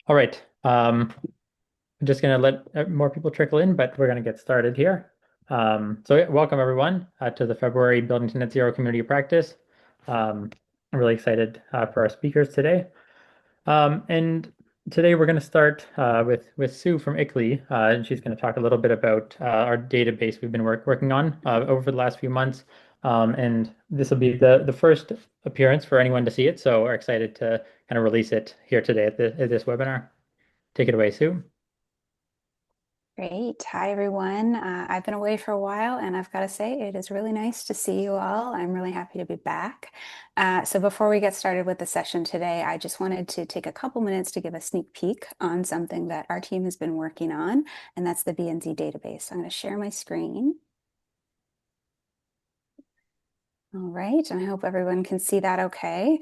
All right. I'm just going to let more people trickle in, but we're going to get started here. So welcome everyone to the February Building to Net Zero Community of Practice. I'm really excited for our speakers today. And today we're going to start with Sue from ICLEI, and she's going to talk a little bit about our database we've been working on over the last few months. And this will be the first appearance for anyone to see it, so we're excited to kind of release it here today at this webinar. Take it away, Sue. Great. Hi, everyone. I've been away for a while, and I've got to say, it is really nice to see you all. I'm really happy to be back. So before we get started with the session today, I just wanted to take a couple minutes to give a sneak peek on something that our team has been working on, and that's the BNZ database. So I'm going to share my screen. All right, and I hope everyone can see that okay.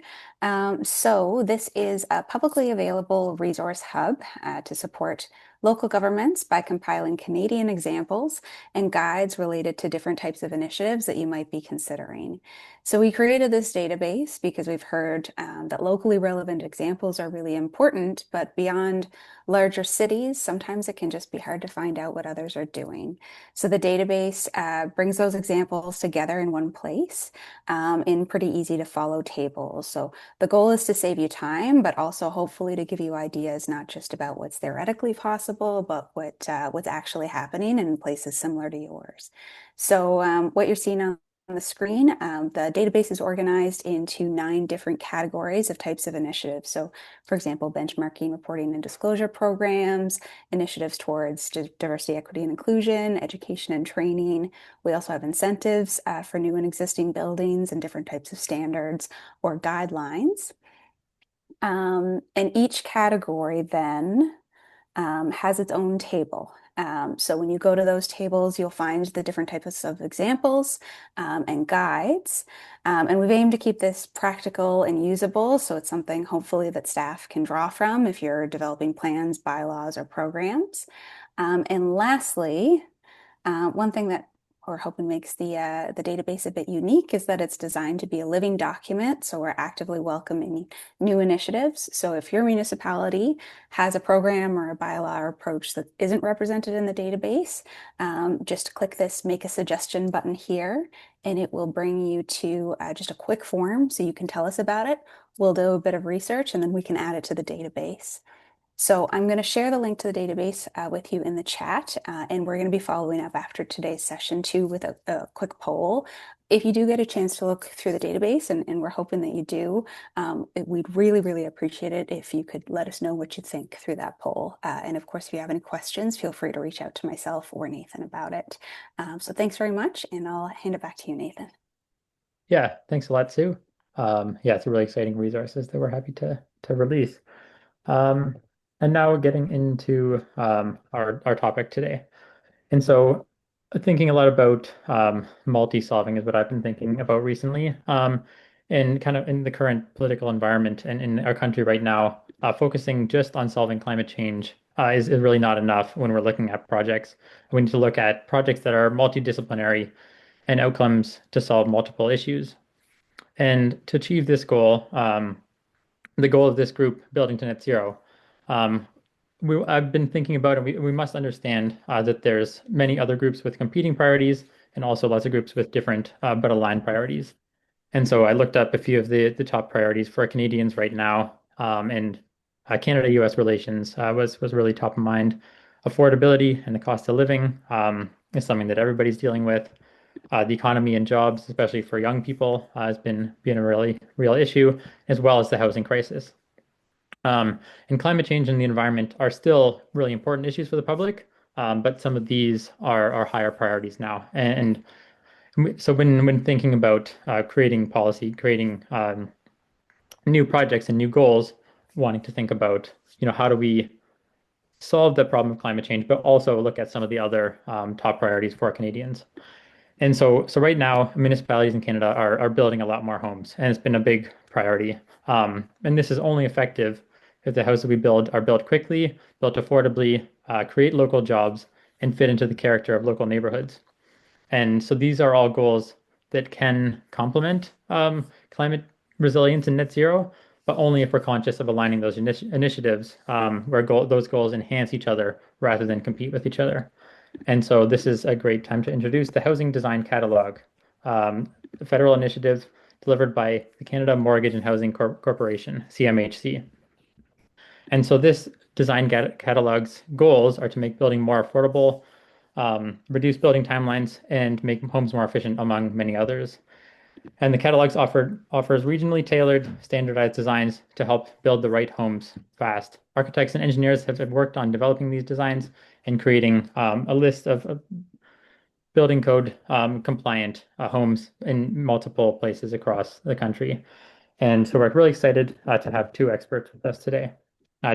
So this is a publicly available resource hub to support local governments by compiling Canadian examples and guides related to different types of initiatives that you might be considering. So we created this database because we've heard that locally relevant examples are really important, but beyond larger cities, sometimes it can just be hard to find out what others are doing. So the database brings those examples together in one place in pretty easy to follow tables. So the goal is to save you time, but also hopefully to give you ideas not just about what's theoretically possible, but what's actually happening in places similar to yours. So what you're seeing on the screen, the database is organized into 9 different categories of types of initiatives. So, for example, benchmarking, reporting, and disclosure programs, initiatives towards diversity, equity, and inclusion, education and training. We also have incentives for new and existing buildings and different types of standards or guidelines. And each category then has its own table. So when you go to those tables, you'll find the different types of examples and guides. And we've aimed to keep this practical and usable, so it's something hopefully that staff can draw from if you're developing plans, bylaws, or programs. And lastly, one thing that we're hoping makes the database a bit unique is that it's designed to be a living document. So we're actively welcoming new initiatives. So if your municipality has a program or a bylaw or approach that isn't represented in the database, just click this Make a Suggestion button here, and it will bring you to just a quick form so you can tell us about it. We'll do a bit of research and then we can add it to the database. So I'm going to share the link to the database with you in the chat, and we're going to be following up after today's session too with a quick poll. If you do get a chance to look through the database, and we're hoping that you do, we'd really, really appreciate it if you could let us know what you think through that poll. And of course, if you have any questions, feel free to reach out to myself or Nathan about it. So thanks very much, and I'll hand it back to you, Nathan. Yeah, thanks a lot, Sue. Yeah, it's a really exciting resources that we're happy to release. Um, and now getting into our topic today. And so thinking a lot about multi-solving is what I've been thinking about recently. And kind of in the current political environment and in our country right now, focusing just on solving climate change is really not enough when we're looking at projects. We need to look at projects that are multidisciplinary and outcomes to solve multiple issues. And to achieve this goal, the goal of this group, Building to Net Zero, um, I've been thinking about it. We must understand that there's many other groups with competing priorities and also lots of groups with different but aligned priorities. And so I looked up a few of the top priorities for Canadians right now, and Canada-US relations was really top of mind. Affordability and the cost of living is something that everybody's dealing with. The economy and jobs, especially for young people, has been a really real issue, as well as the housing crisis. And climate change and the environment are still really important issues for the public, but some of these are higher priorities now. And so when thinking about creating policy, creating new projects and new goals, wanting to think about, how do we solve the problem of climate change, but also look at some of the other top priorities for Canadians. And so right now, municipalities in Canada are building a lot more homes, and it's been a big priority. And this is only effective if the houses we build are built quickly, built affordably, create local jobs, and fit into the character of local neighborhoods. And so these are all goals that can complement climate resilience and net zero, but only if we're conscious of aligning those initiatives where those goals enhance each other rather than compete with each other. And so this is a great time to introduce the Housing Design Catalogue, a federal initiative delivered by the Canada Mortgage and Housing Corporation, CMHC. And so this design catalogue's goals are to make building more affordable, reduce building timelines, and make homes more efficient, among many others. And the catalogs offers regionally tailored, standardized designs to help build the right homes fast. Architects and engineers have worked on developing these designs and creating a list of building code compliant homes in multiple places across the country. And so we're really excited to have two experts with us today.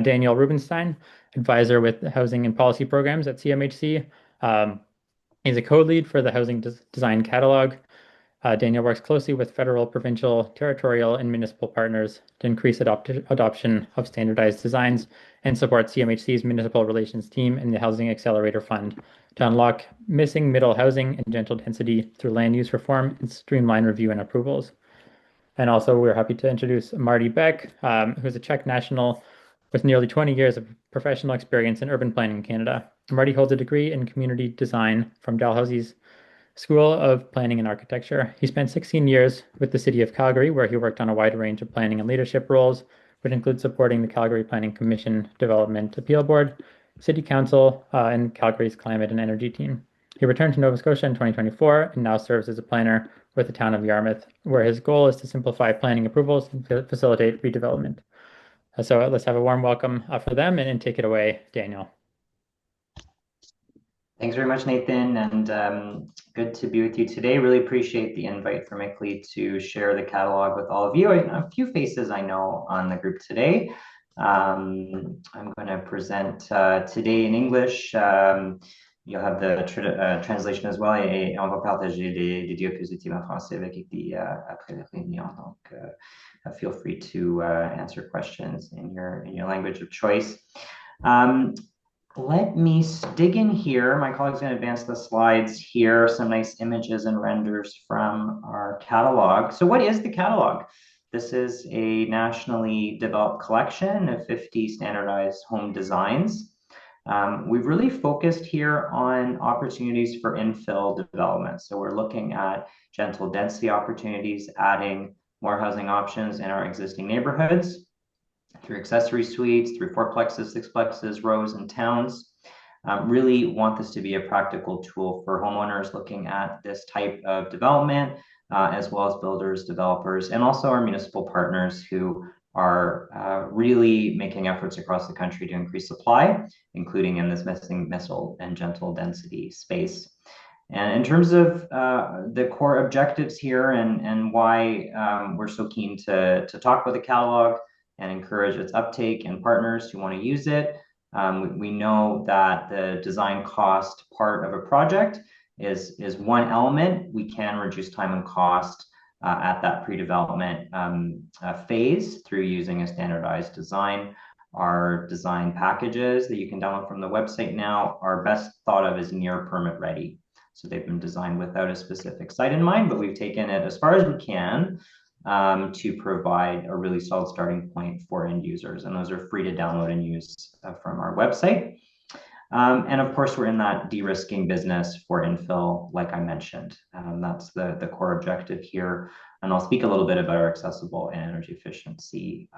Daniel Rubenstein, advisor with Housing and Policy Programs at CMHC. He's a co-lead for the Housing Design Catalog. Daniel works closely with federal, provincial, territorial, and municipal partners to increase adoption of standardized designs and support CMHC's municipal relations team and the Housing Accelerator Fund to unlock missing middle housing and gentle density through land use reform and streamline review and approvals. And also, we're happy to introduce Marty Beck, who's a Czech national with nearly 20 years of professional experience in urban planning in Canada. Marty holds a degree in community design from Dalhousie's School of Planning and Architecture. He spent 16 years with the City of Calgary, where he worked on a wide range of planning and leadership roles, which include supporting the Calgary Planning Commission Development Appeal Board, City Council, and Calgary's Climate and Energy team. He returned to Nova Scotia in 2024 and now serves as a planner with the town of Yarmouth, where his goal is to simplify planning approvals and facilitate redevelopment. So let's have a warm welcome for them and take it away, Daniel. Thanks very much, Nathan, and good to be with you today. Really appreciate the invite from Ickley to share the catalog with all of you. A few faces I know on the group today. I'm going to present today in English. You'll have the translation as well. Et on va partager les diapositives en français avec Ickley après la réunion. Donc, feel free to answer questions in your language of choice. Let me dig in here. My colleague's going to advance the slides here. Some nice images and renders from our catalog. So what is the catalog? This is a nationally developed collection of 50 standardized home designs. We've really focused here on opportunities for infill development. So we're looking at gentle density opportunities, adding more housing options in our existing neighborhoods, through accessory suites, through fourplexes, sixplexes, rows, and towns. Really want this to be a practical tool for homeowners looking at this type of development, as well as builders, developers, and also our municipal partners who are really making efforts across the country to increase supply, including in this missing middle and gentle density space. And in terms of the core objectives here and why we're so keen to talk about the catalog and encourage its uptake and partners who want to use it. We know that the design cost part of a project is one element. We can reduce time and cost at that pre-development phase through using a standardized design. Our design packages that you can download from the website now are best thought of as near permit ready. So they've been designed without a specific site in mind, but we've taken it as far as we can to provide a really solid starting point for end users. And those are free to download and use from our website. And of course, we're in that de-risking business for infill, like I mentioned. That's the core objective here. And I'll speak a little bit about our accessible and energy efficiency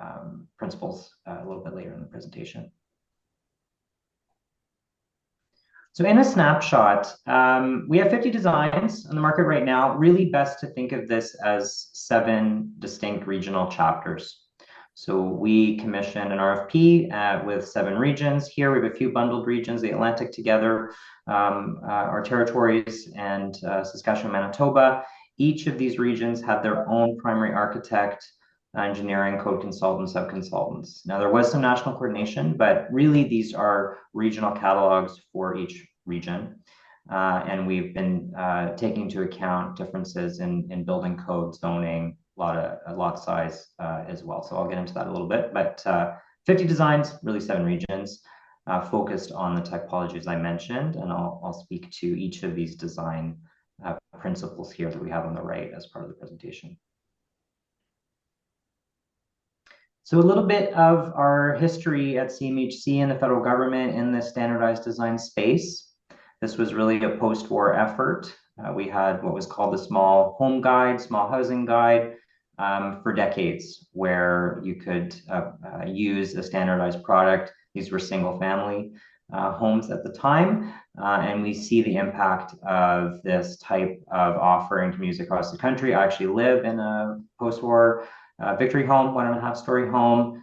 principles a little bit later in the presentation. So in a snapshot, we have 50 designs on the market right now. Really best to think of this as 7 distinct regional chapters. So we commissioned an RFP with 7 regions. Here we have a few bundled regions, the Atlantic together, our territories, and Saskatchewan, Manitoba. Each of these regions have their own primary architect, engineering, code consultants, sub-consultants. Now, there was some national coordination, but really these are regional catalogs for each region. And we've been taking into account differences in building code, zoning, lot size as well. So I'll get into that a little bit, but 50 designs, really 7 regions, focused on the typologies I mentioned, and I'll speak to each of these design principles here that we have on the right as part of the presentation. So a little bit of our history at CMHC and the federal government in the standardized design space. This was really a post-war effort. We had what was called the Small Home Guide, Small Housing Guide, for decades, where you could use a standardized product. These were single-family homes at the time, and we see the impact of this type of offering communities across the country. I actually live in a post-war Victory home, 1.5-story home.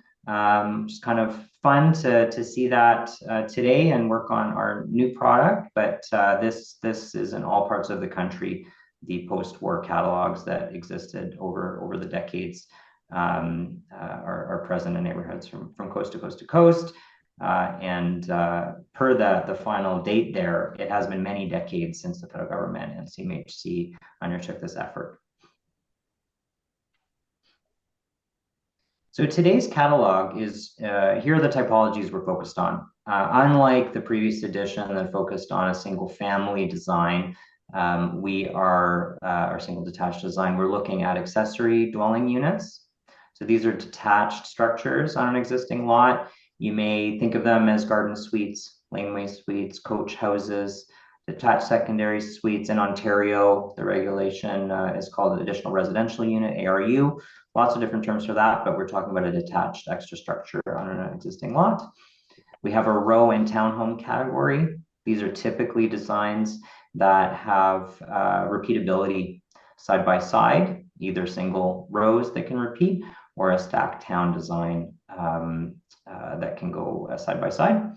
Just kind of fun to see that today and work on our new product. But this is in all parts of the country. The post-war catalogs that existed over the decades are present in neighborhoods from coast to coast to coast. And per the final date there, it has been many decades since the federal government and CMHC undertook this effort. So today's catalog is, here are the typologies we're focused on. Unlike the previous edition that focused on a single family design, our single detached design, we're looking at accessory dwelling units. So these are detached structures on an existing lot. You may think of them as garden suites, laneway suites, coach houses, detached secondary suites. In Ontario, the regulation is called an additional residential unit, ARU. Lots of different terms for that, but we're talking about a detached extra structure on an existing lot. We have a row and townhome category. These are typically designs that have repeatability side by side, either single rows that can repeat or a stacked town design that can go side by side.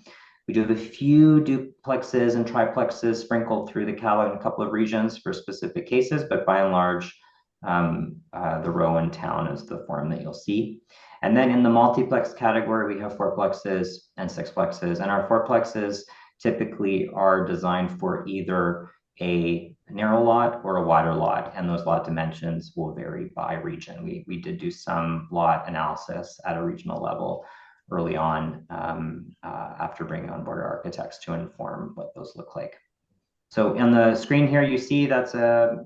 We do have a few duplexes and triplexes sprinkled through the catalog in a couple of regions for specific cases, but by and large, the row and town is the form that you'll see. And then in the multiplex category, we have fourplexes and sixplexes. And our fourplexes typically are designed for either a narrow lot or a wider lot, and those lot dimensions will vary by region. We did do some lot analysis at a regional level early on after bringing on board our architects to inform what those look like. So on the screen here, you see that's a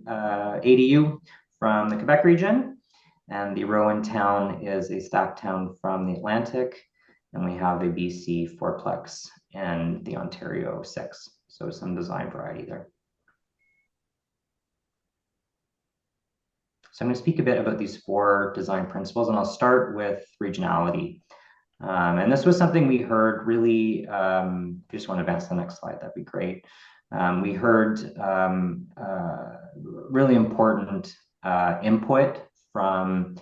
ADU from the Quebec region, and the row in town is a stacked town from the Atlantic, and we have a BC fourplex and the Ontario 6. So some design variety there. So I'm going to speak a bit about these 4 design principles, and I'll start with regionality. And this was something we heard really, if you just want to advance to the next slide, that'd be great. We heard really important input from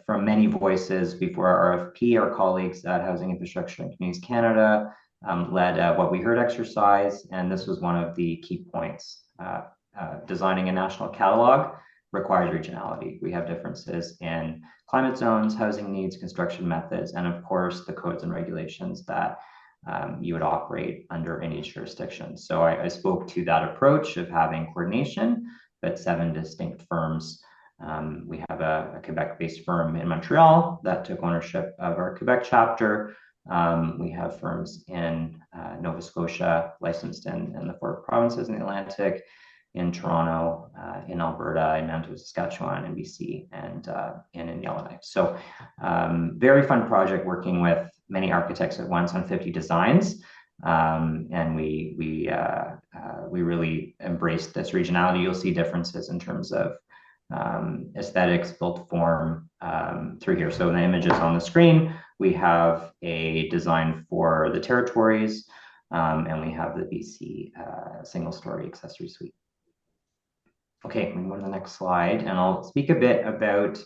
many voices before our RFP. Our colleagues at Housing Infrastructure and Communities Canada led what we heard exercise, and this was one of the key points. Designing a national catalog requires regionality. We have differences in climate zones, housing needs, construction methods, and of course, the codes and regulations that you would operate under in each jurisdiction. So I spoke to that approach of having coordination, but 7 distinct firms. We have a Quebec-based firm in Montreal that took ownership of our Quebec chapter. We have firms in Nova Scotia, licensed in the 4 provinces in the Atlantic, in Toronto, in Alberta, in Manitoba, Saskatchewan, in BC, and in Yellowknife. So very fun project working with many architects at once on 50 designs. And we really embraced this regionality. You'll see differences in terms of aesthetics, built form through here. So in the images on the screen, we have a design for the territories, and we have the BC single-story accessory suite. Okay, we can go to the next slide, and I'll speak a bit about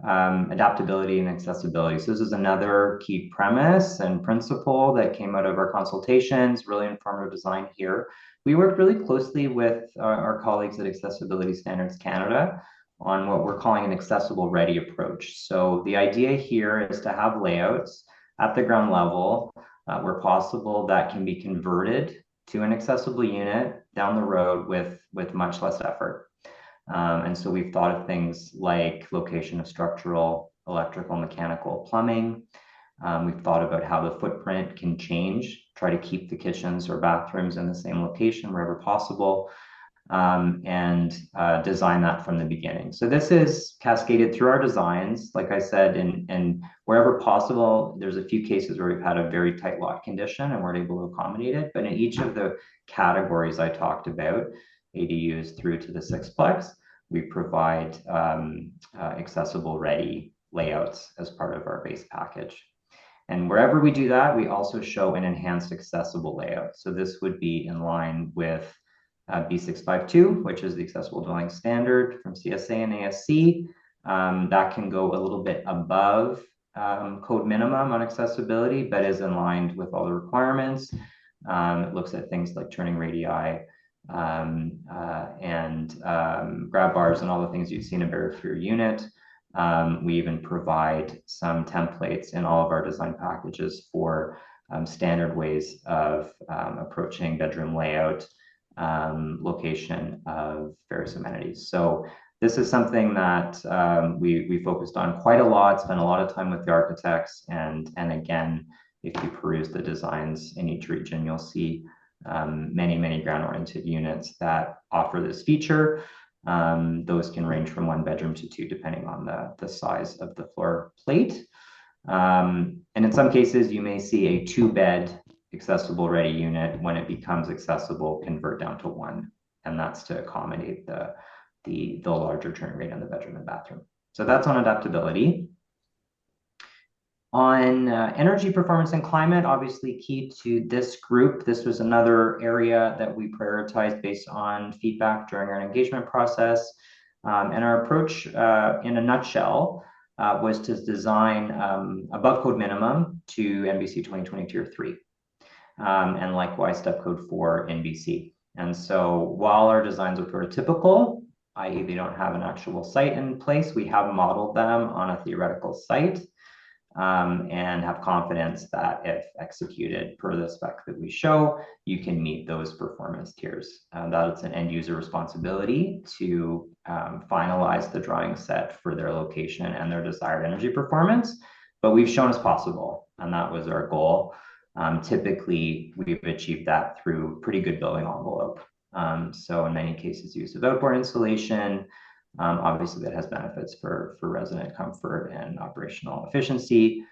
adaptability and accessibility. So this is another key premise and principle that came out of our consultations, really informative design here. We worked really closely with our colleagues at Accessibility Standards Canada on what we're calling an accessible ready approach. So the idea here is to have layouts at the ground level where possible that can be converted to an accessible unit down the road with much less effort. And so we've thought of things like location of structural, electrical, mechanical, plumbing. We've thought about how the footprint can change, try to keep the kitchens or bathrooms in the same location wherever possible. and design that from the beginning. So this is cascaded through our designs, like I said, and wherever possible, there's a few cases where we've had a very tight lot condition and we're able to accommodate it. But in each of the categories I talked about, ADUs through to the sixplex, we provide accessible ready layouts as part of our base package. And wherever we do that, we also show an enhanced accessible layout. So this would be in line with B652, which is the accessible dwelling standard from CSA and ASC. That can go a little bit above code minimum on accessibility, but is in line with all the requirements. It looks at things like turning radii and grab bars and all the things you've seen in a barrier for your unit. We even provide some templates in all of our design packages for standard ways of approaching bedroom layout, location of various amenities. So this is something that we focused on quite a lot, spent a lot of time with the architects, and again, if you peruse the designs in each region, you'll see many ground-oriented units that offer this feature. Those can range from 1 bedroom to 2, depending on the size of the floor plate. And in some cases, you may see a 2-bed accessible ready unit. When it becomes accessible, convert down to 1, and that's to accommodate the larger turn rate in the bedroom and bathroom. So that's on adaptability. On energy performance and climate, obviously key to this group. This was another area that we prioritized based on feedback during our engagement process. And our approach, in a nutshell, was to design above code minimum to NBC 2020 Tier 3, and likewise step code 4 in BC. And so while our designs are prototypical, i.e. they don't have an actual site in place, we have modeled them on a theoretical site, and have confidence that if executed per the spec that we show, you can meet those performance tiers. That it's an end user responsibility to finalize the drawing set for their location and their desired energy performance, but we've shown it's possible, and that was our goal. Typically, we've achieved that through pretty good building envelope. So in many cases, use of outboard insulation. Obviously, that has benefits for resident comfort and operational efficiency.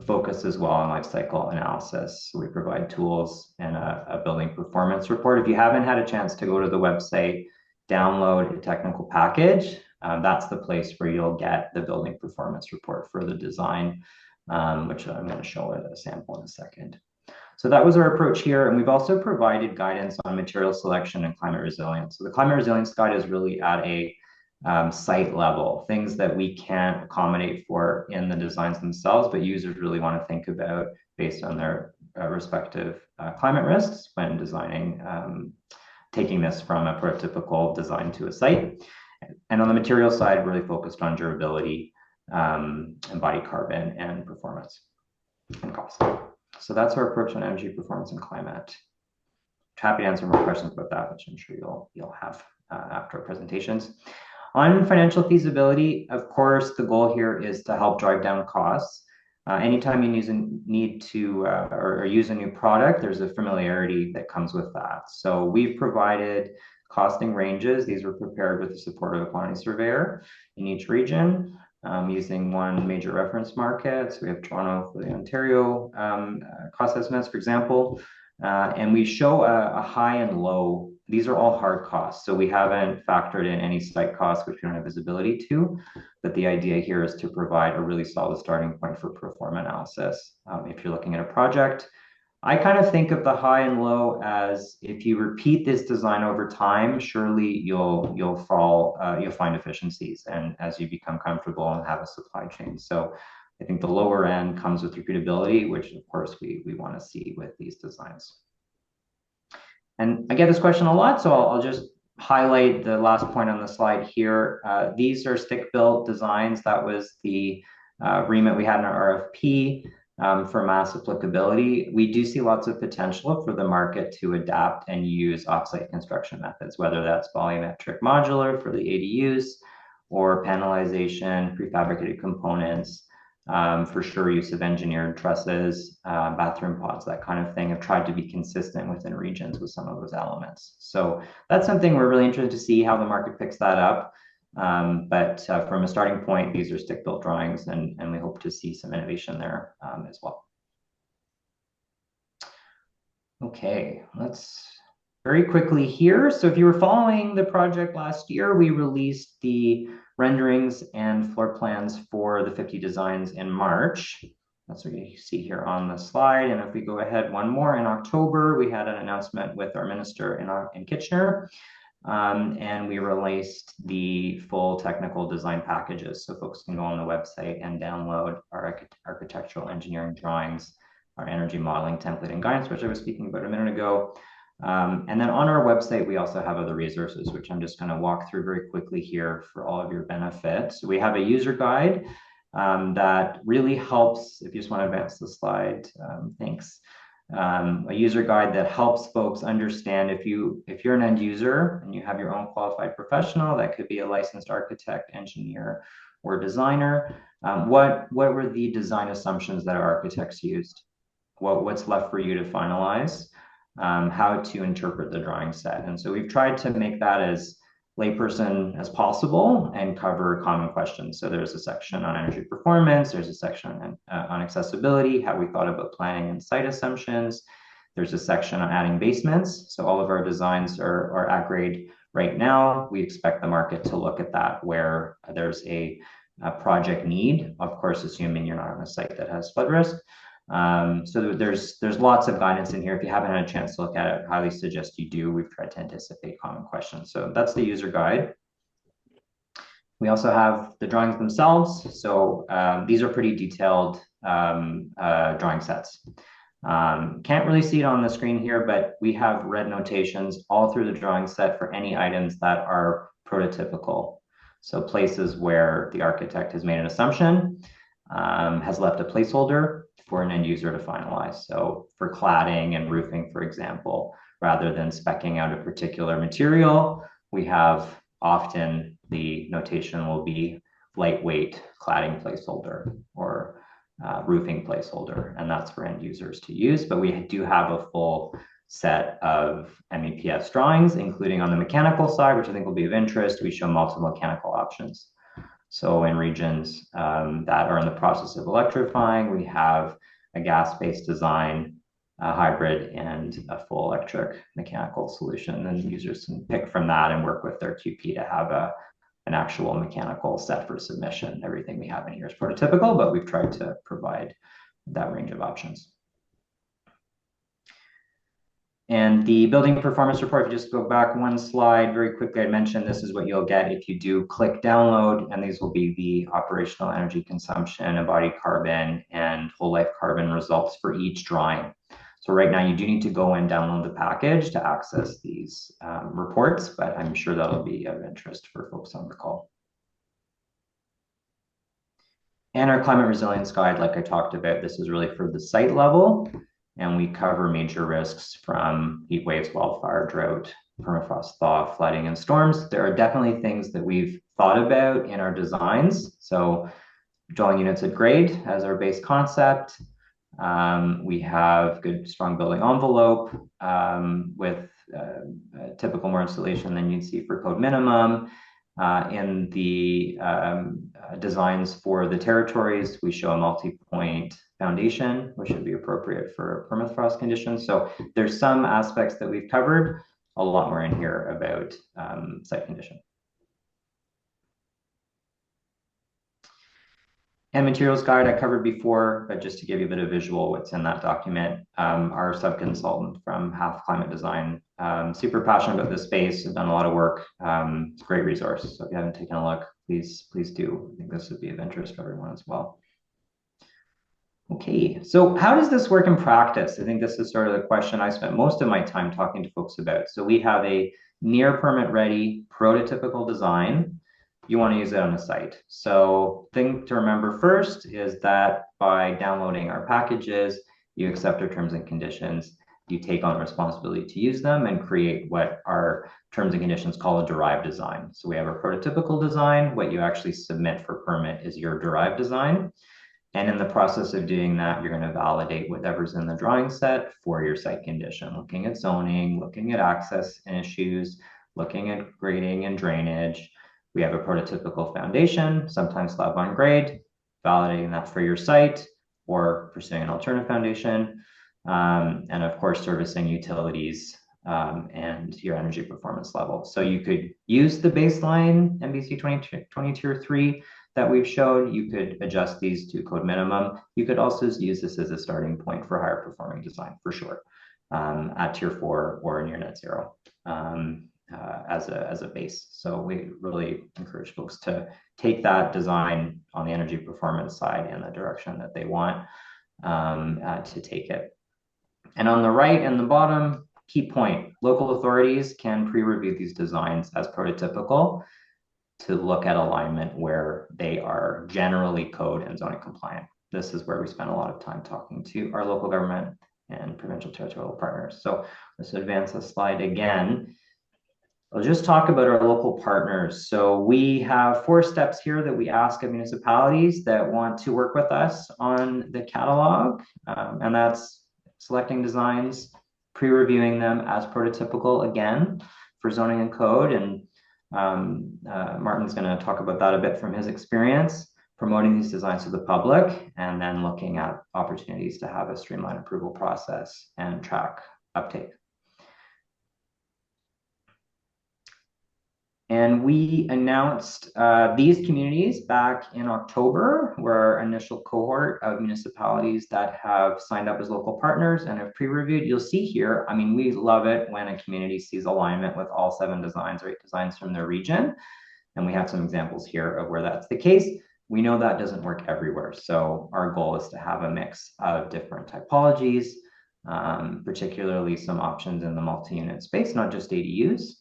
Focus as well on life cycle analysis. So we provide tools and a building performance report. If you haven't had a chance to go to the website, download a technical package. That's the place where you'll get the building performance report for the design, which I'm going to show a sample in a second. So that was our approach here. And we've also provided guidance on material selection and climate resilience. So the climate resilience guide is really at a site level, things that we can't accommodate for in the designs themselves, but users really want to think about based on their respective climate risks when designing, taking this from a prototypical design to a site. And on the material side, really focused on durability, embodied carbon, and performance and cost. So that's our approach on energy performance and climate. Happy to answer more questions about that, which I'm sure you'll have after our presentations. On financial feasibility, of course, the goal here is to help drive down costs. Anytime you need to or use a new product, there's a familiarity that comes with that. So we've provided costing ranges. These were prepared with the support of a quantity surveyor in each region, using one major reference market. So we have Toronto for the Ontario cost estimates, for example, and we show a high and low. These are all hard costs. So we haven't factored in any site costs, which we don't have visibility to. But the idea here is to provide a really solid starting point for pro forma analysis. If you're looking at a project, I kind of think of the high and low as if you repeat this design over time, surely you'll find efficiencies, and as you become comfortable and have a supply chain. So I think the lower end comes with repeatability, which of course we want to see with these designs. And I get this question a lot, so I'll just highlight the last point on the slide here. These are stick-built designs. That was the remit we had in our RFP for mass applicability. We do see lots of potential for the market to adapt and use offsite construction methods, whether that's volumetric modular for the ADUs or panelization, prefabricated components. For sure, use of engineered trusses, bathroom pods, that kind of thing, have tried to be consistent within regions with some of those elements. So that's something we're really interested to see how the market picks that up. But from a starting point, these are stick-built drawings, and we hope to see some innovation there as well. Okay, let's very quickly here. So if you were following the project last year, we released the renderings and floor plans for the 50 designs in March. That's what you see here on the slide. And if we go ahead one more, in October, we had an announcement with our minister in Kitchener. And we released the full technical design packages. So folks can go on the website and download our architectural engineering drawings, our energy modeling template and guidance, which I was speaking about a minute ago. And then on our website, we also have other resources, which I'm just going to walk through very quickly here for all of your benefit. So we have a user guide that really helps, if you just want to advance the slide, thanks. A user guide that helps folks understand if you're an end user and you have your own qualified professional, that could be a licensed architect, engineer, or designer, what were the design assumptions that our architects used? What's left for you to finalize? How to interpret the drawing set. And so we've tried to make that as layperson as possible and cover common questions. So there's a section on energy performance, there's a section on accessibility, how we thought about planning and site assumptions. There's a section on adding basements. So all of our designs are at grade right now. We expect the market to look at that where there's a project need, of course, assuming you're not on a site that has flood risk. So there's lots of guidance in here. If you haven't had a chance to look at it, I highly suggest you do. We've tried to anticipate common questions. So that's the user guide. We also have the drawings themselves. So these are pretty detailed drawing sets. Can't really see it on the screen here, but we have red notations all through the drawing set for any items that are prototypical. So places where the architect has made an assumption, has left a placeholder for an end user to finalize. So for cladding and roofing, for example, rather than speccing out a particular material, we have often the notation will be lightweight cladding placeholder or roofing placeholder, and that's for end users to use. But we do have a full set of MEPS drawings, including on the mechanical side, which I think will be of interest. We show multiple mechanical options. So in regions that are in the process of electrifying, we have a gas-based design, a hybrid, and a full electric mechanical solution. And users can pick from that and work with their QP to have an actual mechanical set for submission. Everything we have in here is prototypical, but we've tried to provide that range of options. And the building performance report, if you just go back one slide very quickly, I mentioned this is what you'll get if you do click download, and these will be the operational energy consumption, embodied carbon, and whole life carbon results for each drawing. So right now you do need to go and download the package to access these reports, but I'm sure that'll be of interest for folks on the call. And our climate resilience guide, like I talked about, this is really for the site level. And we cover major risks from heat waves, wildfire, drought, permafrost thaw, flooding, and storms. There are definitely things that we've thought about in our designs. So dwelling units at grade as our base concept. We have good, strong building envelope with typical more installation than you'd see for code minimum. In the designs for the territories, we show a multi-point foundation, which should be appropriate for permafrost conditions. So there's some aspects that we've covered, a lot more in here about site condition. And materials guide I covered before, but just to give you a bit of visual what's in that document. Our sub-consultant from Half Climate Design, super passionate about this space, have done a lot of work. It's a great resource. So if you haven't taken a look, please do. I think this would be of interest for everyone as well. Okay, so how does this work in practice? I think this is sort of the question I spent most of my time talking to folks about. So we have a near permit ready prototypical design. You want to use it on a site. So thing to remember first is that by downloading our packages, you accept our terms and conditions, you take on responsibility to use them and create what our terms and conditions call a derived design. So we have a prototypical design. What you actually submit for permit is your derived design. And in the process of doing that, you're going to validate whatever's in the drawing set for your site condition, looking at zoning, looking at access issues, looking at grading and drainage. We have a prototypical foundation, sometimes slab on grade, validating that for your site or pursuing an alternative foundation. And of course, servicing utilities and your energy performance level. So you could use the baseline MBC 2023 that we've shown. You could adjust these to code minimum. You could also use this as a starting point for higher performing design for sure, at tier 4 or near net zero as a base. So we really encourage folks to take that design on the energy performance side in the direction that they want to take it. And on the right and the bottom, key point, local authorities can pre-review these designs as prototypical to look at alignment where they are generally code and zoning compliant. This is where we spend a lot of time talking to our local government and provincial territorial partners. So let's advance the slide again. I'll just talk about our local partners. So we have 4 steps here that we ask of municipalities that want to work with us on the catalog, and that's selecting designs, pre-reviewing them as prototypical again for zoning and code. And Martin's going to talk about that a bit from his experience, promoting these designs to the public, and then looking at opportunities to have a streamlined approval process and track uptake. And we announced these communities back in October. We're our initial cohort of municipalities that have signed up as local partners and have pre-reviewed. You'll see here, I mean, we love it when a community sees alignment with all 7 designs or 8 designs from their region. And we have some examples here of where that's the case. We know that doesn't work everywhere. So our goal is to have a mix of different typologies, particularly some options in the multi-unit space, not just ADUs.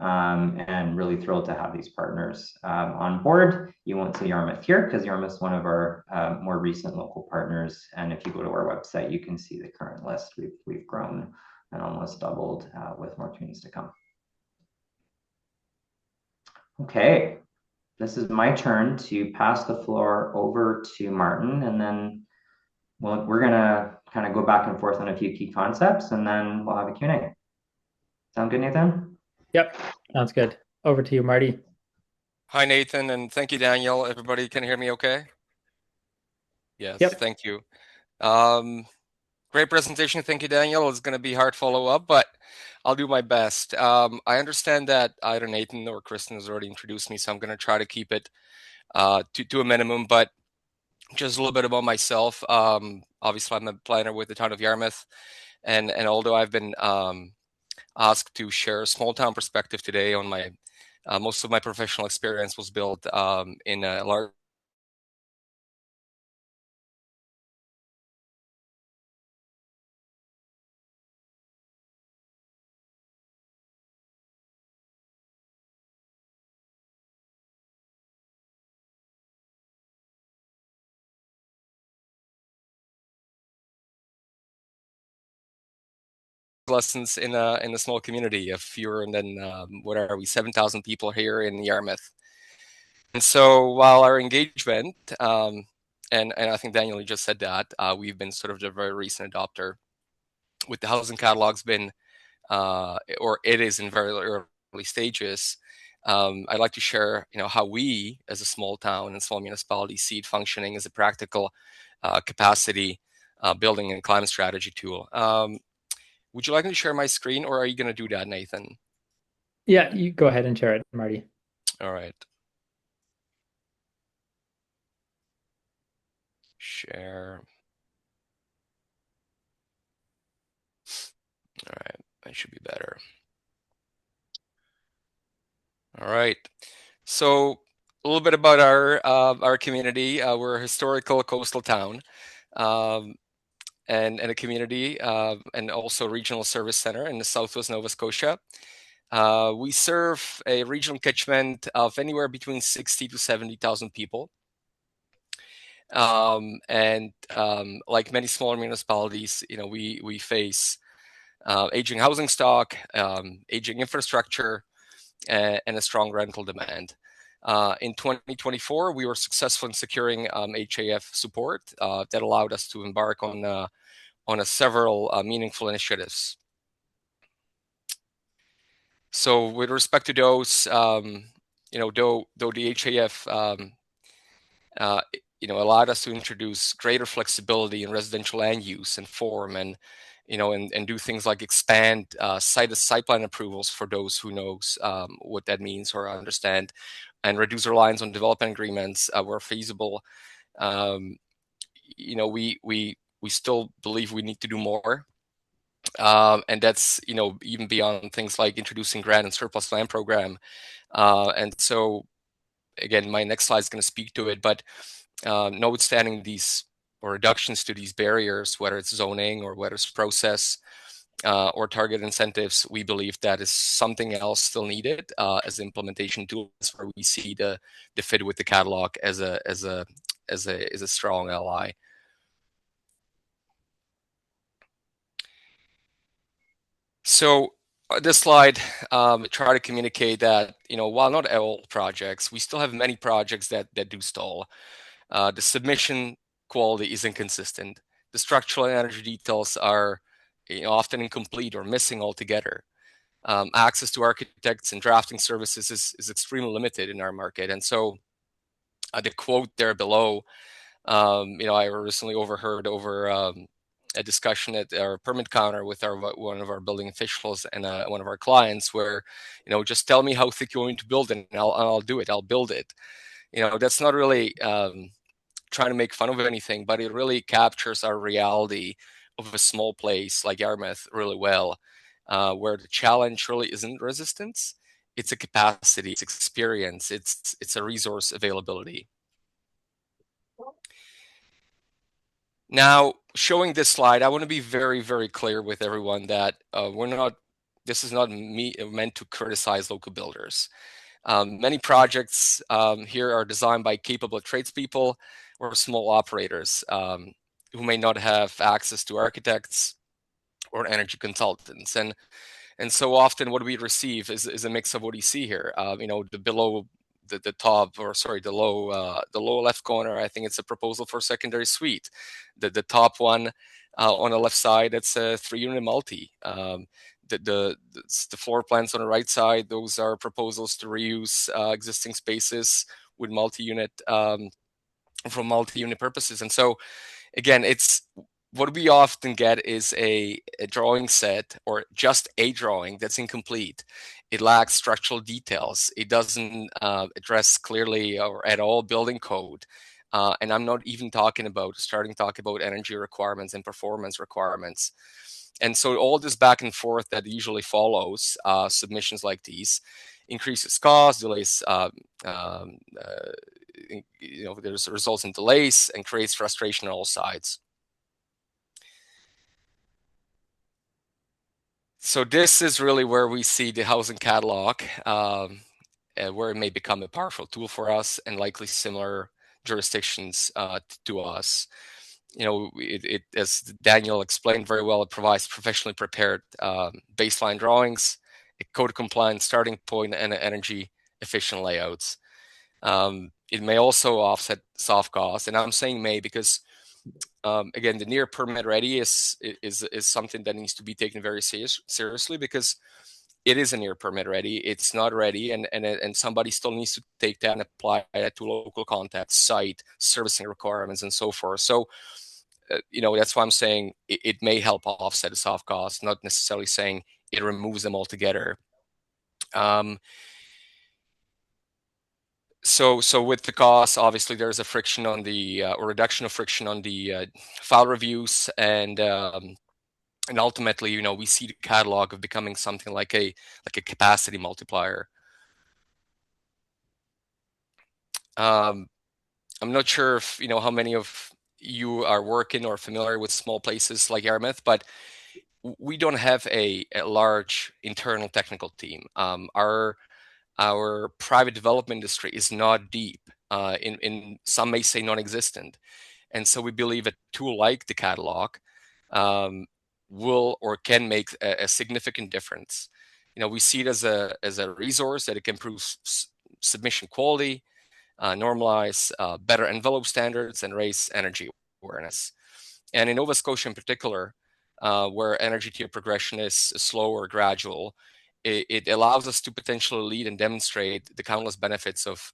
And really thrilled to have these partners on board. You won't see Yarmouth here because Yarmouth is one of our more recent local partners. And if you go to our website, you can see the current list. We've grown and almost doubled with more communities to come. Okay, this is my turn to pass the floor over to Martin, and then we're gonna kind of go back and forth on a few key concepts, and then we'll have a Q&A. Sound good, Nathan? Yep, sounds good. Over to you, Marty. Hi, Nathan, and thank you, Daniel. Everybody can hear me okay? Yes, Yep. Thank you. Great presentation. Thank you, Daniel. It's going to be hard follow-up, but I'll do my best. I understand that either Nathan or Kristen has already introduced me, so I'm going to try to keep it to a minimum, but just a little bit about myself. Obviously, I'm a planner with the town of Yarmouth, and although I've been asked to share a small town perspective today on my most of my professional experience was built in a large lessons in a small community of fewer than what are we 7,000 people here in Yarmouth. And so while our engagement and I think Daniel you just said that we've been sort of the very recent adopter with the housing catalog's been or it is in very early stages. I'd like to share how we as a small town and small municipality see it functioning as a practical capacity building and climate strategy tool. Would you like me to share my screen, or are you going to do that, Nathan? Yeah, you go ahead and share it, Marty. All right. Share. All right, that should be better. All right. So a little bit about our community. We're a historical coastal town. And a community and also regional service center in the Southwest Nova Scotia. We serve a regional catchment of anywhere between 60 to 70,000 people. Like many smaller municipalities, we face aging housing stock, aging infrastructure, and a strong rental demand. In 2024, we were successful in securing HAF support that allowed us to embark on several meaningful initiatives. So with respect to those, though the HAF allowed us to introduce greater flexibility in residential land use and form, and do things like expand site plan approvals for those who knows what that means or understand, and reduce reliance on development agreements where feasible. We still believe we need to do more. And that's even beyond things like introducing grant and surplus land program. And so again, my next slide is going to speak to it, but notwithstanding these or reductions to these barriers, whether it's zoning or whether it's process or target incentives, we believe that is something else still needed as implementation tools, where we see the fit with the catalog as a strong ally. So this slide try to communicate that while not all projects, we still have many projects that do stall. The submission quality is inconsistent. The structural and energy details are often incomplete or missing altogether. Access to architects and drafting services is extremely limited in our market. And so the quote there below, I recently overheard a discussion at our permit counter with one of our building officials and one of our clients, where just tell me how thick you're going to build it, and I'll do it. I'll build it. That's not really trying to make fun of anything, but it really captures our reality of a small place like Yarmouth really well, where the challenge really isn't resistance, it's a capacity, it's experience, it's a resource availability. Now, showing this slide, I want to be very, very clear with everyone that this is not meant to criticize local builders. Many projects here are designed by capable tradespeople or small operators who may not have access to architects or energy consultants. And so often what we receive is a mix of what you see here. The low left corner, I think it's a proposal for a secondary suite. The top one on the left side, it's a 3-unit multi. The floor plans on the right side, those are proposals to reuse existing spaces with multi-unit for multi-unit purposes. And so again, it's what we often get is a drawing set or just a drawing that's incomplete. It lacks structural details. It doesn't address clearly or at all building code. And I'm not even starting to talk about energy requirements and performance requirements. And so all this back and forth that usually follows submissions like these increases cost, delays, there's results in delays and creates frustration on all sides. So this is really where we see the housing catalog, where it may become a powerful tool for us and likely similar jurisdictions to us. It, as Daniel explained very well, it provides professionally prepared baseline drawings, a code compliant starting point, and energy efficient layouts. It may also offset soft costs, and I'm saying may because again, the near permit ready is something that needs to be taken very seriously, because it is a near permit ready. It's not ready, and somebody still needs to take that and apply that to local context, site, servicing requirements, and so forth. So, that's why I'm saying it may help offset the soft costs, not necessarily saying it removes them altogether. So with the cost, obviously there's a friction on the or reduction of friction on the file reviews, and ultimately, we see the catalog of becoming something like a capacity multiplier. I'm not sure if how many of you are working or familiar with small places like Yarmouth, but we don't have a large internal technical team. Our private development industry is not deep. In some may say non-existent, and so we believe a tool like the catalog will or can make a significant difference. We see it as a resource that it can improve submission quality, normalize better envelope standards, and raise energy awareness. And in Nova Scotia in particular, where energy tier progression is slow or gradual, it allows us to potentially lead and demonstrate the countless benefits of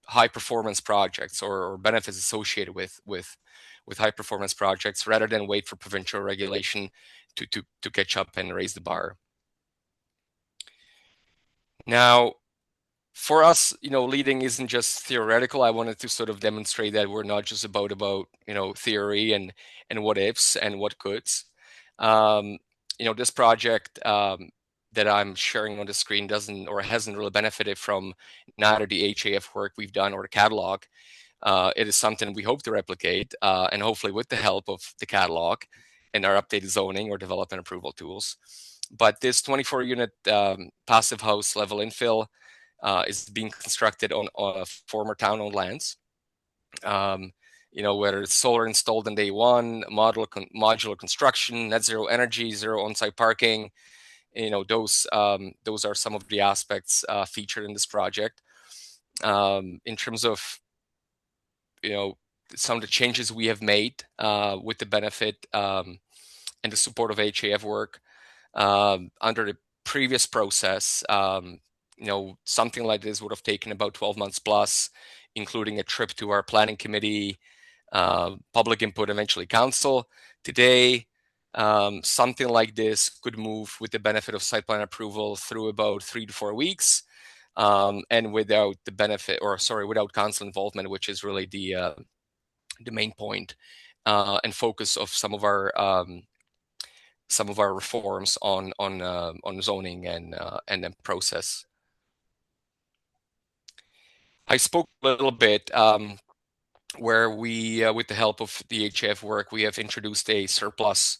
high performance projects or benefits associated with high performance projects, rather than wait for provincial regulation to catch up and raise the bar. Now, for us, leading isn't just theoretical. I wanted to sort of demonstrate that we're not just about theory and what ifs and what coulds. This project that I'm sharing on the screen doesn't or hasn't really benefited from neither the HAF work we've done or the catalog. It is something we hope to replicate, and hopefully with the help of the catalog and our updated zoning or development approval tools. But this 24-unit passive house level infill is being constructed on former town-owned lands. Whether it's solar installed on day one, modular construction, net zero energy, zero on-site parking, those are some of the aspects featured in this project. In terms of some of the changes we have made with the benefit and the support of HAF work under the previous process, something like this would have taken about 12 months plus, including a trip to our planning committee, public input, eventually council. Today, something like this could move with the benefit of site plan approval through about 3 to 4 weeks, and without council involvement, which is really the main point and focus of some of our reforms on zoning and then process. I spoke a little bit where we, with the help of the HAF work, we have introduced a surplus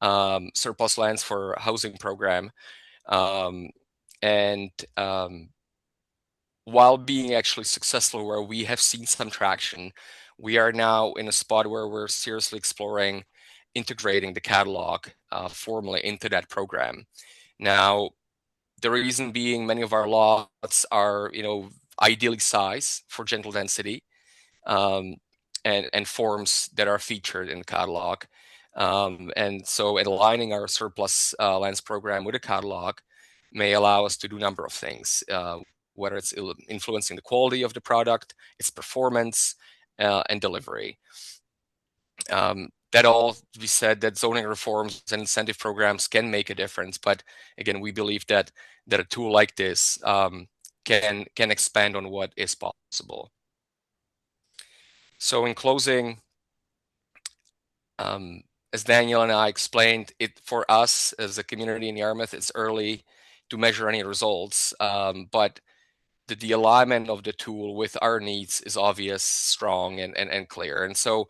lands for housing program, and while being actually successful, where we have seen some traction, we are now in a spot where we're seriously exploring integrating the catalog formally into that program. Now, the reason being, many of our lots are, ideally sized for gentle density, and forms that are featured in the catalog. And so aligning our surplus lands program with a catalog may allow us to do a number of things, whether it's influencing the quality of the product, its performance, and delivery. That all to be said, that zoning reforms and incentive programs can make a difference. But again, we believe that a tool like this can expand on what is possible. So in closing, as Daniel and I explained, for us as a community in Yarmouth, it's early to measure any results, but the alignment of the tool with our needs is obvious, strong, and clear. And so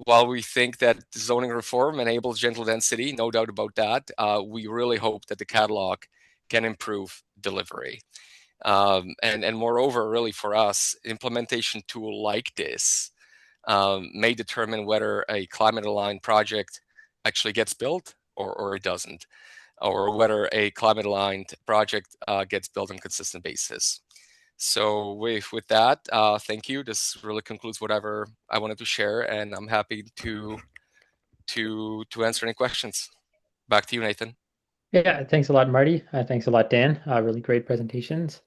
while we think that zoning reform enables gentle density, no doubt about that, we really hope that the catalog can improve delivery. And moreover, really for us, implementation tool like this may determine whether a climate-aligned project actually gets built or it doesn't, or whether a climate-aligned project gets built on a consistent basis. So with that, thank you. This really concludes whatever I wanted to share, and I'm happy to answer any questions. Back to you, Nathan. Yeah, thanks a lot, Marty. Thanks a lot, Dan. Really great presentations.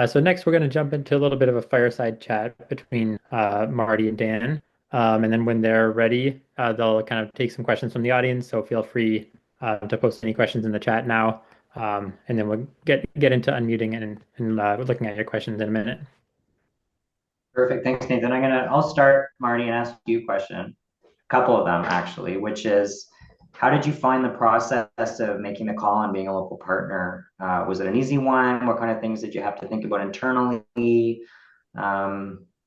So next, we're going to jump into a little bit of a fireside chat between Marty and Dan. And then when they're ready, they'll kind of take some questions from the audience. So feel free to post any questions in the chat now. And then we'll get into unmuting and looking at your questions in a minute. Perfect. Thanks, Nathan. I'll start, Marty, and ask you a question. A couple of them, actually, which is, how did you find the process of making the call on being a local partner? Was it an easy one? What kind of things did you have to think about internally?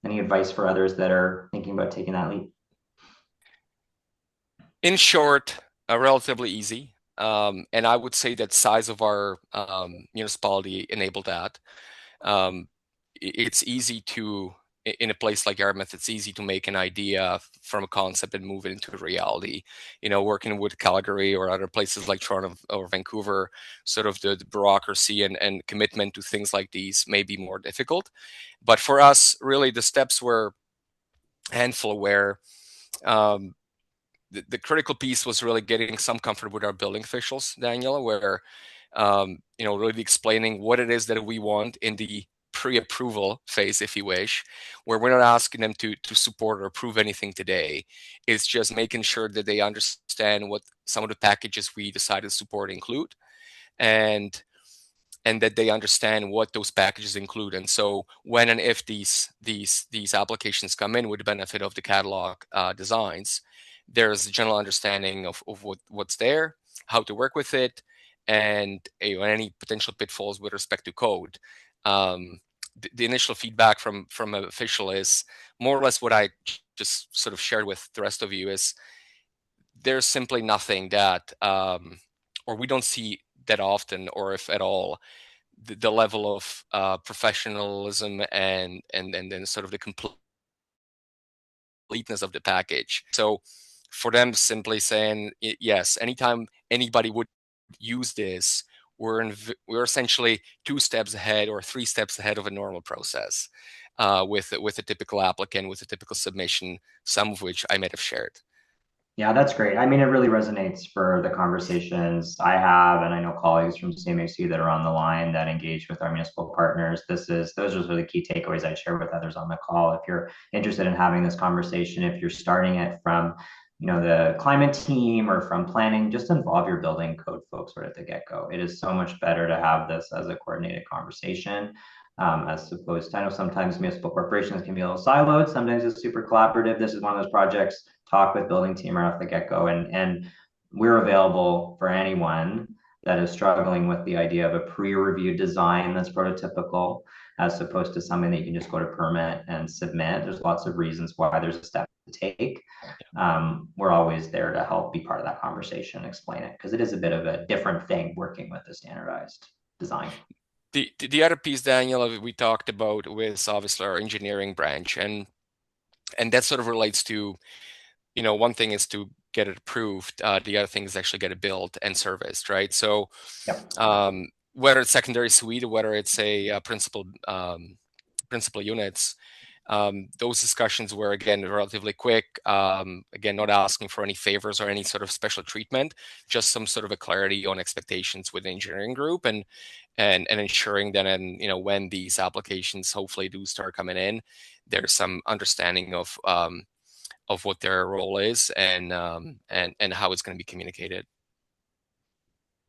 Any advice for others that are thinking about taking that leap? In short, relatively easy. And I would say that size of our municipality enabled that. It's easy to in a place like Yarmouth, it's easy to make an idea from a concept and move it into reality. Working with Calgary or other places like Toronto or Vancouver, sort of the bureaucracy and commitment to things like these may be more difficult. But for us, really, the steps were a handful where the critical piece was really getting some comfort with our building officials, Daniela, where really explaining what it is that we want in the pre-approval phase, if you wish, where we're not asking them to support or approve anything today. It's just making sure that they understand what some of the packages we decided to support include, and that they understand what those packages include. And so when and if these applications come in with the benefit of the catalog designs, there's a general understanding of what's there, how to work with it, and any potential pitfalls with respect to code. The initial feedback from an official is more or less what I just sort of shared with the rest of you. Is there's simply nothing that, or we don't see that often, or if at all, the level of professionalism and then sort of the completeness of the package. So for them, simply saying yes, anytime anybody would use this, we're essentially 2 steps ahead or 3 steps ahead of a normal process with a typical applicant, with a typical submission, some of which I might have shared. Yeah, that's great. I mean, it really resonates for the conversations I have, and I know colleagues from CMHC that are on the line that engage with our municipal partners. Those are the key takeaways I'd share with others on the call. If you're interested in having this conversation, if you're starting it from, the climate team or from planning, just involve your building code folks right at the get-go. It is so much better to have this as a coordinated conversation. As opposed to, I know sometimes municipal corporations can be a little siloed. Sometimes it's super collaborative. This is one of those projects. Talk with building team right off the get-go, and we're available for anyone that is struggling with the idea of a pre-reviewed design that's prototypical, as opposed to something that you can just go to permit and submit. There's lots of reasons why there's a step to take. We're always there to help be part of that conversation, explain it, because it is a bit of a different thing working with a standardized design. The other piece, Daniel, we talked about was obviously our engineering branch, and that sort of relates to, one thing is to get it approved. The other thing is actually get it built and serviced, right? So Yep. Whether it's secondary suite or whether it's a principal units, those discussions were, again, relatively quick. Again, not asking for any favors or any sort of special treatment, just some sort of a clarity on expectations with the engineering group, and ensuring that, when these applications hopefully do start coming in, there's some understanding of what their role is and how it's going to be communicated.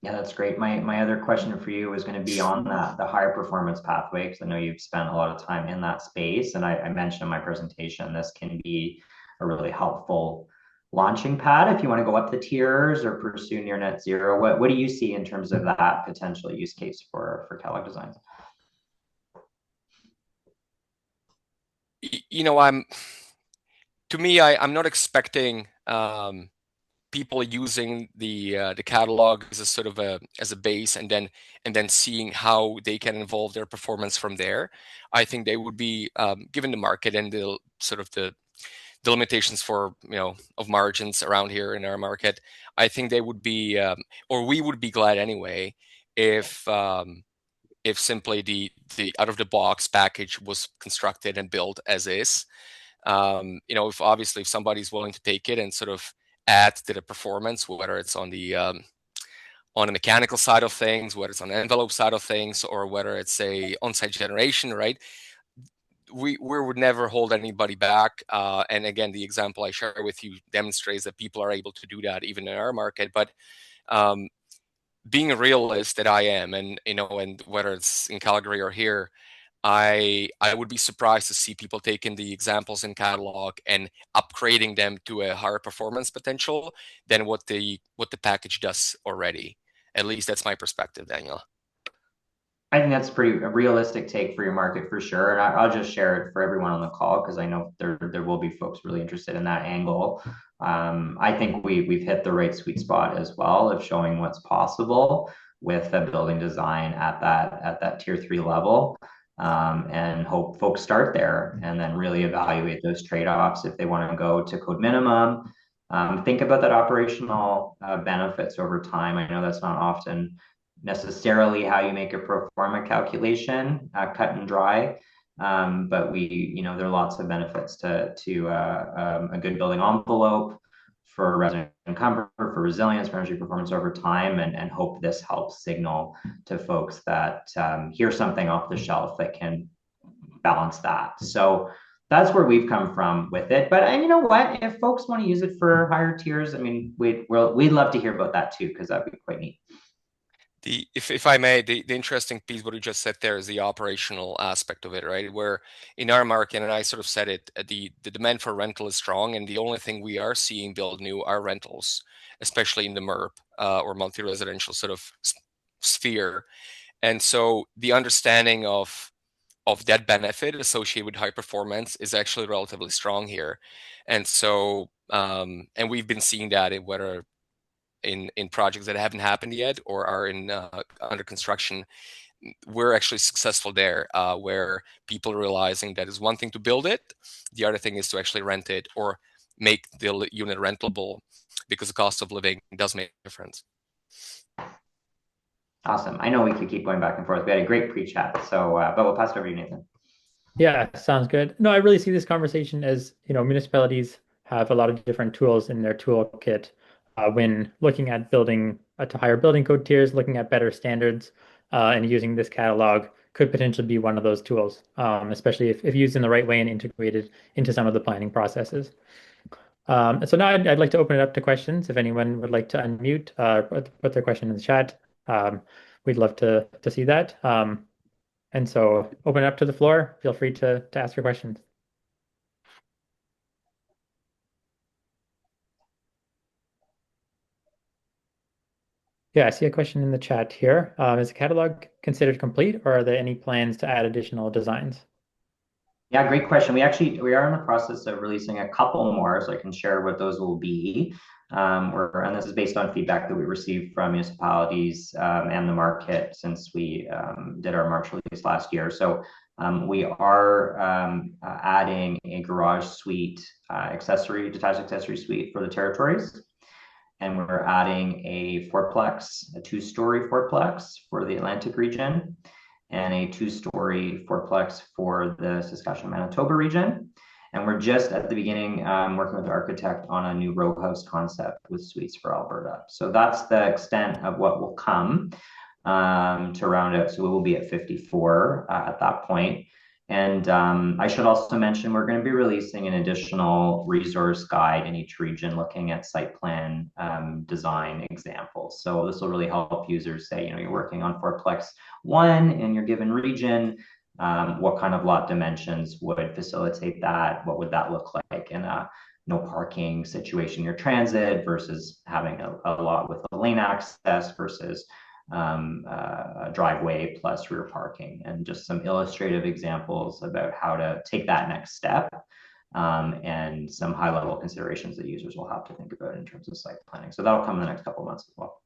Yeah, that's great. My other question for you was going to be on the higher performance pathway, because I know you've spent a lot of time in that space. And I mentioned in my presentation, this can be a really helpful launching pad if you want to go up the tiers or pursue near net zero. What do you see in terms of that potential use case for catalog designs? I'm not expecting people using the catalog as a sort of as a base, and then seeing how they can evolve their performance from there. I think they would be, given the market and the sort of the limitations for of margins around here in our market, I think they would be, or we would be glad anyway, if simply the out of the box package was constructed and built as is. If somebody's willing to take it and sort of add to the performance, whether it's on the mechanical side of things, whether it's on the envelope side of things, or whether it's a on-site generation, right? We would never hold anybody back. And again, the example I share with you demonstrates that people are able to do that even in our market. But being a realist that I am, and whether it's in Calgary or here, I would be surprised to see people taking the examples in catalog and upgrading them to a higher performance potential than what the package does already. At least that's my perspective, Daniel. I think that's a realistic take for your market for sure. And I'll just share it for everyone on the call, because I know there will be folks really interested in that angle. I think we've hit the right sweet spot as well of showing what's possible with a building design at that tier 3 level. and hope folks start there and then really evaluate those trade-offs if they want to go to code minimum. Think about that operational benefits over time. I know that's not often necessarily how you make a pro forma calculation, cut and dry. But there are lots of benefits to a good building envelope for resident comfort, for resilience, for energy performance over time, and hope this helps signal to folks that here's something off the shelf that can balance that. So that's where we've come from with it. But and you know what? If folks want to use it for higher tiers, I mean, we'd love to hear about that too, because that'd be quite neat. If I may, the interesting piece, what you just said there, is the operational aspect of it, right? Where in our market, and I sort of said it, the demand for rental is strong, and the only thing we are seeing build new are rentals, especially in the MERP or multi-residential sort of sphere. And so the understanding of that benefit associated with high performance is actually relatively strong here. And so, and we've been seeing that in whether in projects that haven't happened yet or are in under construction, we're actually successful there, where people are realizing that is one thing to build it, the other thing is to actually rent it or make the unit rentable, because the cost of living does make a difference. Awesome. I know we could keep going back and forth. We had a great pre-chat, so but we'll pass it over to you, Nathan. Yeah, sounds good. No, I really see this conversation as, municipalities have a lot of different tools in their toolkit when looking at building to higher building code tiers, looking at better standards, and using this catalog could potentially be one of those tools, especially if used in the right way and integrated into some of the planning processes. So now I'd like to open it up to questions. If anyone would like to unmute, put their question in the chat. We'd love to see that. And so open it up to the floor. Feel free to ask your questions. Yeah, I see a question in the chat here. Is the catalog considered complete, or are there any plans to add additional designs? Yeah, great question. We are in the process of releasing a couple more, so I can share what those will be. And this is based on feedback that we received from municipalities and the market since we did our March release last year. So we are adding a garage suite detached accessory suite for the territories. And we're adding a two-story fourplex for the Atlantic region, and a two-story fourplex for the Saskatchewan-Manitoba region. And we're just at the beginning working with the architect on a new row house concept with suites for Alberta. So that's the extent of what will come to round out. So we will be at 54 at that point. And I should also mention we're going to be releasing an additional resource guide in each region looking at site plan design examples. So this will really help users say, you're working on fourplex 1 in your given region. What kind of lot dimensions would facilitate that? What would that look like in a no parking situation near transit versus having a lot with a lane access versus a driveway plus rear parking, and just some illustrative examples about how to take that next step, and some high level considerations that users will have to think about in terms of site planning. So that'll come in the next couple of months as well.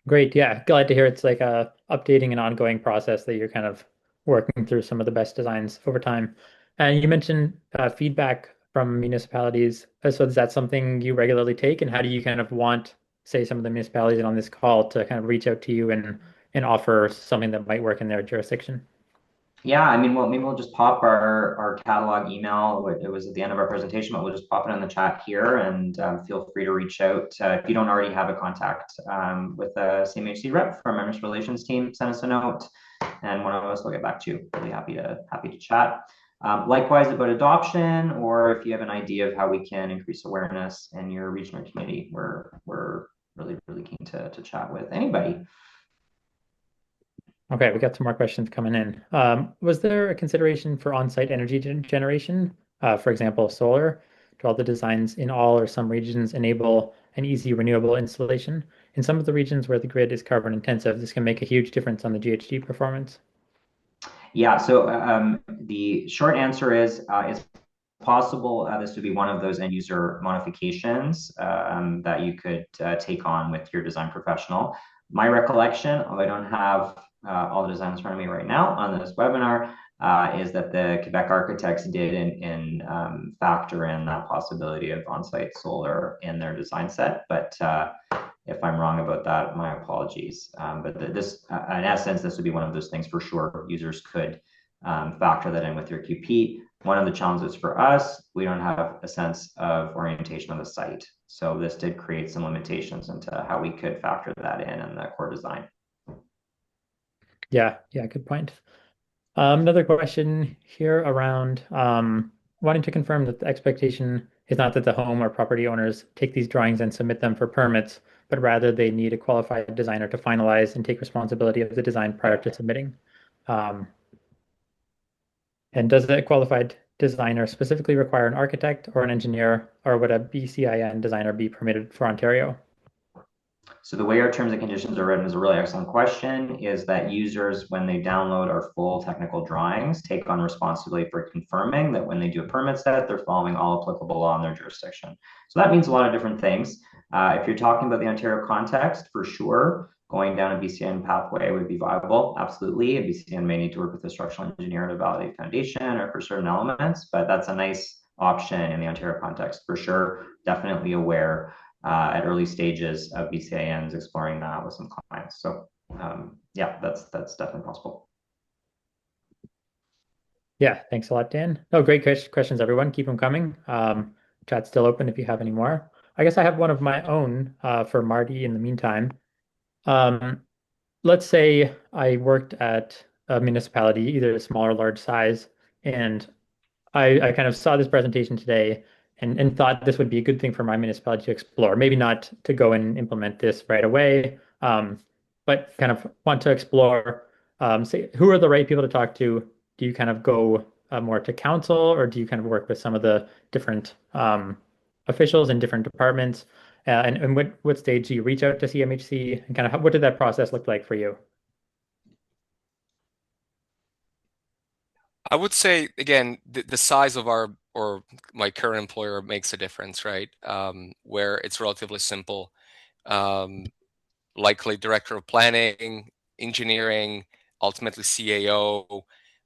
Great. Yeah, glad to hear it's like a updating and ongoing process that you're kind of working through some of the best designs over time. And you mentioned feedback from municipalities. So is that something you regularly take? And how do you kind of want, say, some of the municipalities on this call to kind of reach out to you and offer something that might work in their jurisdiction? Yeah, I mean, maybe we'll just pop our catalog email. It was at the end of our presentation, but we'll just pop it in the chat here, and feel free to reach out. If you don't already have a contact with a CMHC rep from our municipal relations team, send us a note, and one of us will get back to you. Really happy to chat. Likewise about adoption, or if you have an idea of how we can increase awareness in your regional community, we're really keen to chat with anybody. Okay, we got some more questions coming in. Was there a consideration for on-site energy generation, for example, solar? Do all the designs in all or some regions enable an easy renewable installation? In some of the regions where the grid is carbon intensive, this can make a huge difference on the GHG performance. Yeah, so the short answer is it's possible this would be one of those end user modifications that you could take on with your design professional. My recollection, although I don't have all the designs in front of me right now on this webinar, is that the Quebec architects did factor in that possibility of on-site solar in their design set. But if I'm wrong about that, my apologies. But in essence, this would be one of those things for sure. Users could factor that in with your QP. One of the challenges for us, we don't have a sense of orientation of the site. So this did create some limitations into how we could factor that in the core design. Yeah, good point. Another question here around wanting to confirm that the expectation is not that the home or property owners take these drawings and submit them for permits, but rather they need a qualified designer to finalize and take responsibility of the design prior to submitting. And does the qualified designer specifically require an architect or an engineer, or would a BCIN designer be permitted for Ontario? So the way our terms and conditions are written is a really excellent question, is that users, when they download our full technical drawings, take on responsibility for confirming that when they do a permit set, they're following all applicable law in their jurisdiction. So that means a lot of different things. If you're talking about the Ontario context, for sure, going down a BCN pathway would be viable. Absolutely. A BCN may need to work with a structural engineer to validate foundation or for certain elements, but that's a nice option in the Ontario context for sure. Definitely aware at early stages of BCINs exploring that with some clients. So yeah, that's definitely possible. Yeah, thanks a lot, Dan. No, great questions, everyone. Keep them coming. Chat's still open if you have any more. I guess I have one of my own for Marty in the meantime. Let's say I worked at a municipality, either small or large size, and I kind of saw this presentation today and thought this would be a good thing for my municipality to explore. Maybe not to go and implement this right away, but kind of want to explore, say, who are the right people to talk to? Do you kind of go more to council, or do you kind of work with some of the different officials in different departments? And what stage do you reach out to CMHC, and kind of what did that process look like for you? I would say again, the size of our or my current employer makes a difference, right? Where it's relatively simple. Likely director of planning, engineering, ultimately CAO,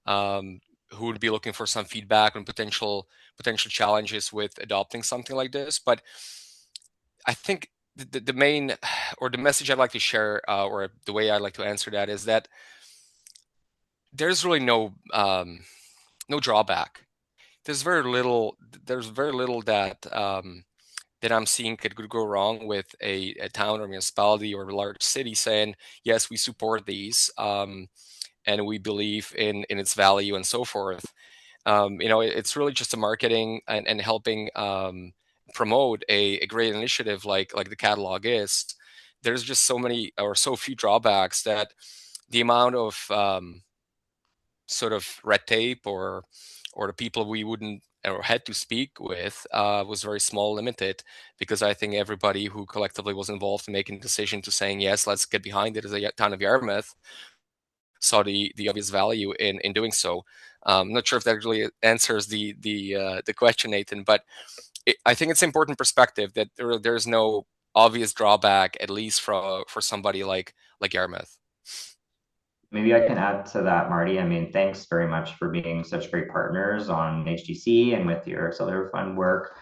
who would be looking for some feedback on potential challenges with adopting something like this. But I think the main or the message I'd like to share, or the way I'd like to answer that, is that there's really no drawback. There's very little that that I'm seeing could go wrong with a town or municipality or a large city saying, yes, we support these, and we believe in its value and so forth. It's really just a marketing and helping promote a great initiative like the catalog is. There's just so many or so few drawbacks that the amount of sort of red tape or the people we wouldn't or had to speak with was very small, limited, because I think everybody who collectively was involved in making the decision to saying, yes, let's get behind it as a town of Yarmouth, saw the obvious value in doing so. I'm not sure if that really answers the question, Nathan, but I think it's important perspective that there's no obvious drawback, at least for somebody like Yarmouth. Maybe I can add to that, Marty. I mean, thanks very much for being such great partners on HDC and with your Accelerator Fund work.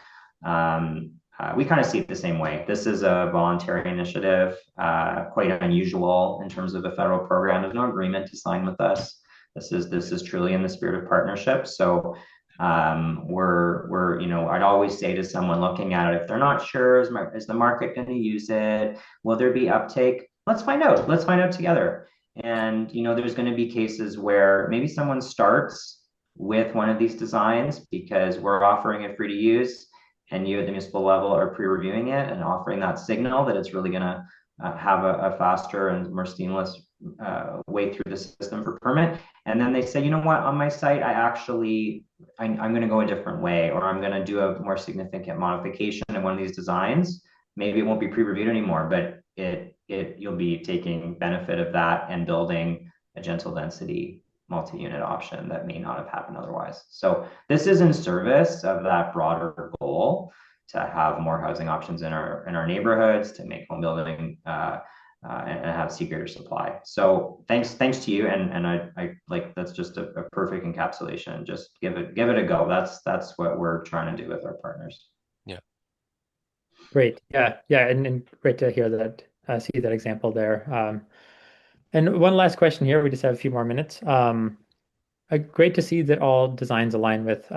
We kind of see it the same way. This is a voluntary initiative, quite unusual in terms of a federal program. There's no agreement to sign with us. This is truly in the spirit of partnership. So I'd always say to someone looking at it, if they're not sure, is the market going to use it? Will there be uptake? Let's find out. Let's find out together. And, there's going to be cases where maybe someone starts with one of these designs because we're offering it free to use, and you at the municipal level are pre-reviewing it and offering that signal that it's really going to have a faster and more seamless way through the system for permit. And then they say, you know what, on my site, I'm going to go a different way, or I'm going to do a more significant modification in one of these designs. Maybe it won't be pre-reviewed anymore, but you'll be taking benefit of that and building a gentle density multi-unit option that may not have happened otherwise. So this is in service of that broader goal to have more housing options in our neighborhoods, to make home building and have see greater supply. So thanks to you, and I like that's just a perfect encapsulation. Just give it a go. That's what we're trying to do with our partners. Yeah. Great. Yeah, and great to hear that, see that example there. And one last question here. We just have a few more minutes. Great to see that all designs align with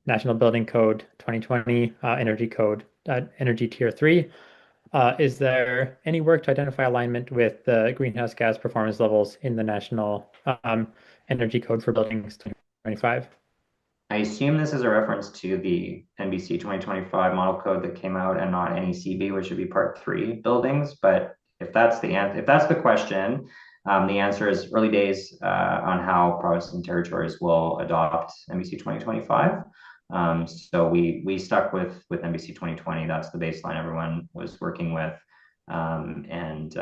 National Building Code 2020, Energy Code, Energy Tier 3. Is there any work to identify alignment with the greenhouse gas performance levels in the National Energy Code for Buildings 2025? I assume this is a reference to the NBC 2025 model code that came out and not NECB, which would be part 3 buildings. But if that's the question, the answer is early days on how provinces and territories will adopt NBC 2025. So we stuck with NBC 2020. That's the baseline everyone was working with. And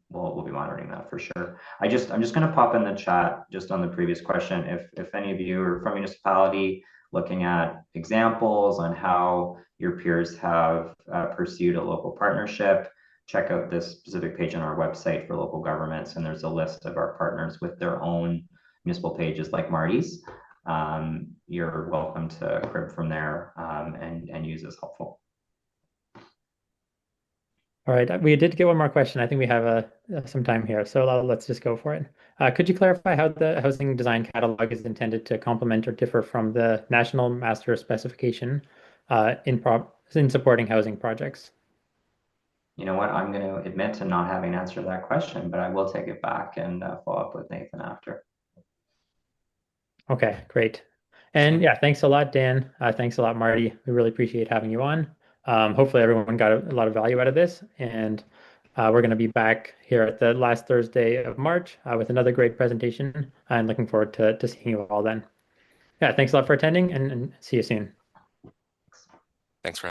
we'll be monitoring that for sure. I'm just going to pop in the chat just on the previous question. If any of you are from municipality looking at examples on how your peers have pursued a local partnership, check out this specific page on our website for local governments, and there's a list of our partners with their own municipal pages like Marty's. You're welcome to crib from there and use as helpful. All right, we did get one more question. I think we have some time here, so let's just go for it. Could you clarify how the Housing Design Catalog is intended to complement or differ from the National Master Specification in supporting housing projects? You know what? I'm going to admit to not having an answer to that question, but I will take it back and follow up with Nathan after. Okay, great. And yeah, thanks a lot, Dan. Thanks a lot, Marty. We really appreciate having you on. Hopefully everyone got a lot of value out of this. And we're going to be back here at the last Thursday of March with another great presentation. I'm looking forward to seeing you all then. Yeah, thanks a lot for attending and see you soon.